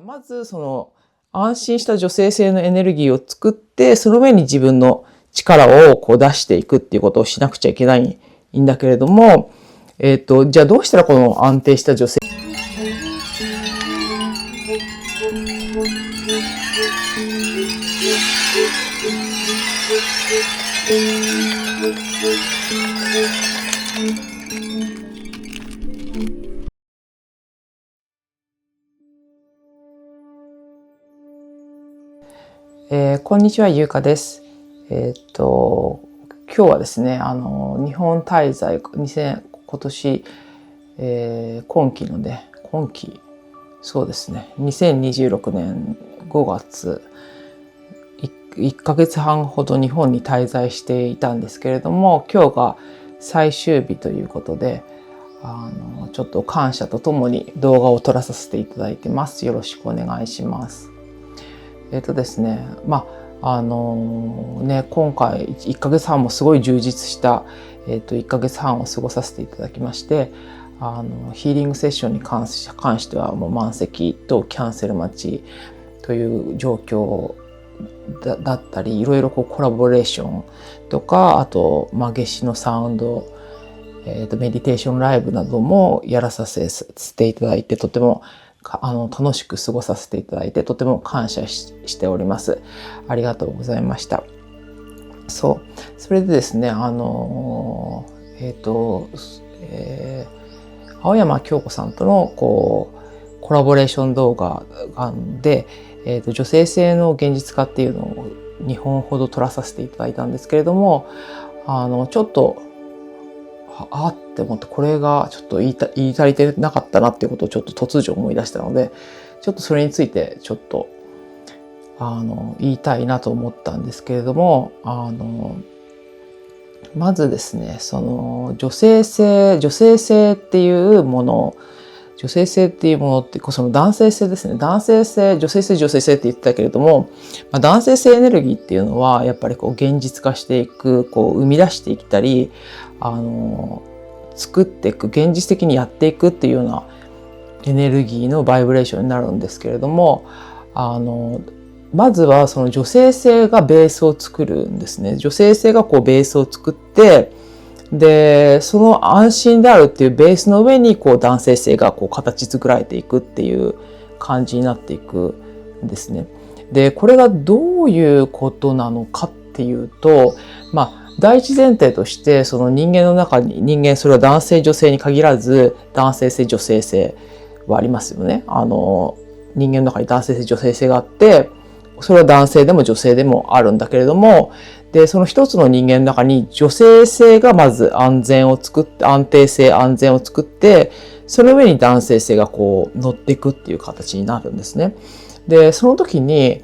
まず安心した女性性のエネルギーを作って、その上に自分の力を出していくっていうことをしなくちゃいけないんだけれども、じゃあどうしたらこの安定した女性こんにちは、ゆうかです。今日はですね、日本滞在、今年、そうですね、2026年5月、1ヶ月半ほど日本に滞在していたんですけれども、今日が最終日ということで、ちょっと感謝とともに動画を撮らさせていただいてます。よろしくお願いします。ですね、今回1ヶ月半もすごい充実した、1ヶ月半を過ごさせていただきまして、ヒーリングセッションに関してはもう満席とキャンセル待ちという状況だったり、いろいろコラボレーションとか、あと、夏至のサウンド、メディテーションライブなどもやらさせていただいて、とても楽しく過ごさせていただいて、とても感謝しております。ありがとうございました。それでですね、青山京子さんとのコラボレーション動画で、女性性の現実化っていうのを2本ほど撮らさせていただいたんですけれども、ちょっとって思って、これがちょっと言い足りてなかったなっていうことをちょっと突如思い出したので、ちょっとそれについてちょっと言いたいなと思ったんですけれども、まずですね、女性性っていうものってその男性性ですね。男性性、女性性って言ってたけれども、男性性エネルギーっていうのはやっぱり現実化していく、生み出していったり、作っていく、現実的にやっていくっていうようなエネルギーのバイブレーションになるんですけれども、まずはその女性性がベースを作るんですね。女性性がベースを作って、で、その安心であるっていうベースの上に男性性が形作られていくっていう感じになっていくんですね。で、これがどういうことなのかっていうと、第一前提として、その人間の中に、それは男性女性に限らず、男性性女性性はありますよね。人間の中に男性性女性性があって、それは男性でも女性でもあるんだけれども、で、その一つの人間の中に女性性がまず安定性、安全を作って、その上に男性性が乗っていくっていう形になるんですね。で、その時に、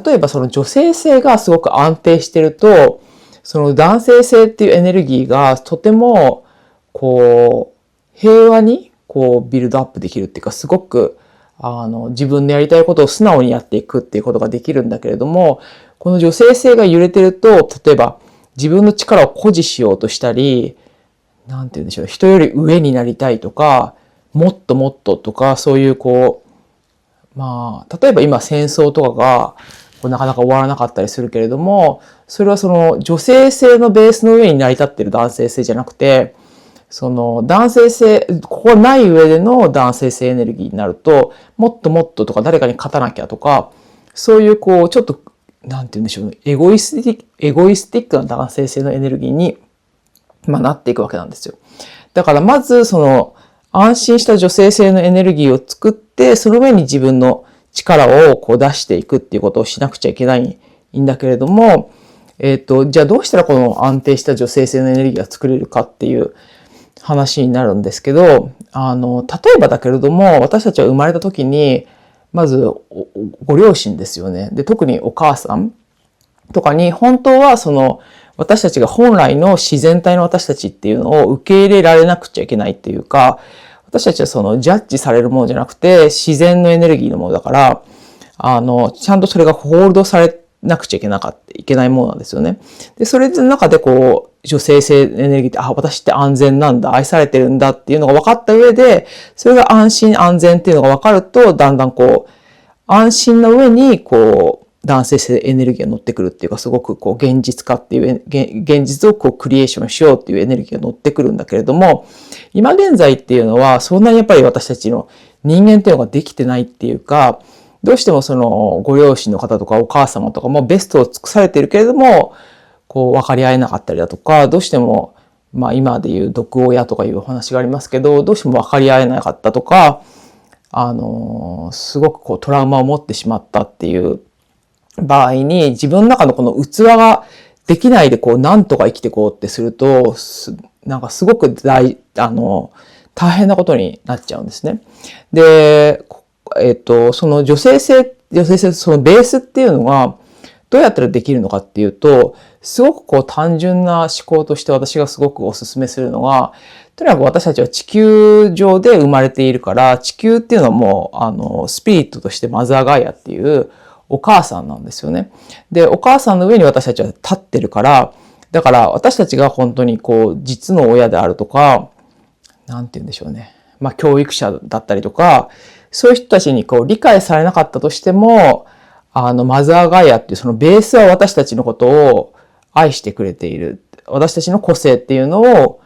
例えばその女性性がすごく安定してると、その男性性っていうエネルギーがとても、平和に、ビルドアップできるっていうか、すごく、自分のやりたいことを素直にやっていくっていうことができるんだけれども、この女性性が揺れてると、例えば自分の力を誇示しようとしたり、なんて言うんでしょう、人より上になりたいとか、もっともっととか、そういう例えば今戦争とかがなかなか終わらなかったりするけれども、それはその女性性のベースの上に成り立っている男性性じゃなくて、その男性性、ここがない上での男性性エネルギーになると、もっともっととか誰かに勝たなきゃとか、そういうちょっと、なんて言うんでしょうね、エゴイスティックな男性性のエネルギーに、なっていくわけなんですよ。だからまず安心した女性性のエネルギーを作って、その上に自分の力を出していくっていうことをしなくちゃいけないんだけれども、じゃあどうしたらこの安定した女性性のエネルギーが作れるかっていう話になるんですけど、例えばだけれども、私たちは生まれた時に、まずご両親ですよね。で、特にお母さんとかに、本当は私たちが本来の自然体の私たちっていうのを受け入れられなくちゃいけないっていうか、私たちはジャッジされるものじゃなくて、自然のエネルギーのものだから、ちゃんとそれがホールドされなくちゃいけないものなんですよね。で、それの中でこう、女性性エネルギーって、私って安全なんだ、愛されてるんだっていうのが分かった上で、それが安心安全っていうのが分かると、だんだんこう、安心の上に、こう、男性性エネルギーが乗ってくるっていうか、すごくこう、現実化っていう、現実をこう、クリエーションしようっていうエネルギーが乗ってくるんだけれども、今現在っていうのは、そんなにやっぱり私たちの人間っていうのができてないっていうか、どうしてもそのご両親の方とかお母様とかもベストを尽くされているけれども、こう分かり合えなかったりだとか、どうしても、今でいう毒親とかいうお話がありますけど、どうしても分かり合えなかったとか、すごくこうトラウマを持ってしまったっていう場合に、自分の中のこの器ができないでこうなんとか生きていこうってすると、なんかすごく大変なことになっちゃうんですね。で、その女性性、そのベースっていうのが、どうやったらできるのかっていうと、すごくこう単純な思考として私がすごくお勧めするのが、とにかく私たちは地球上で生まれているから、地球っていうのはもう、スピリットとしてマザーガイアっていうお母さんなんですよね。で、お母さんの上に私たちは立ってるから、だから私たちが本当にこう、実の親であるとか、なんて言うんでしょうね。教育者だったりとか、そういう人たちにこう理解されなかったとしても、マザーガイアっていうそのベースは私たちのことを愛してくれている。私たちの個性っていうのを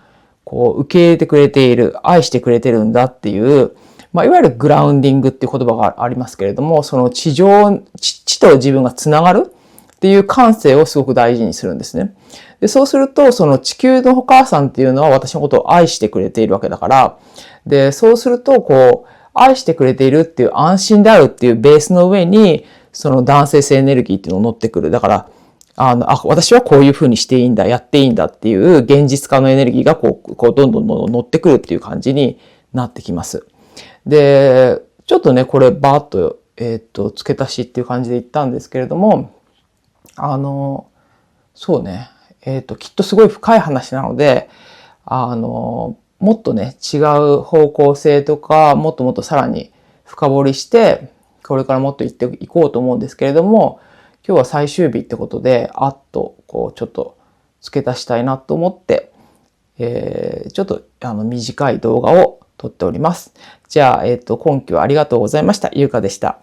こう受け入れてくれている。愛してくれてるんだっていう、いわゆるグラウンディングっていう言葉がありますけれども、その地と自分がつながるっていう感性をすごく大事にするんですね。で、そうすると、その地球のお母さんっていうのは私のことを愛してくれているわけだから、で、そうすると、こう、愛してくれているっていう安心であるっていうベースの上に、その男性性エネルギーっていうのを乗ってくる。だから、私はこういう風にしていいんだ、やっていいんだっていう現実化のエネルギーがこう、どんどん乗ってくるっていう感じになってきます。で、ちょっとね、これバーッと、付け足しっていう感じで言ったんですけれども、そうね、きっとすごい深い話なので、もっとね、違う方向性とか、もっともっとさらに深掘りして、これからもっと言っていこうと思うんですけれども、今日は最終日ってことで、こう、ちょっと付け足したいなと思って、ちょっと、短い動画を撮っております。じゃあ、今期はありがとうございました。ゆうかでした。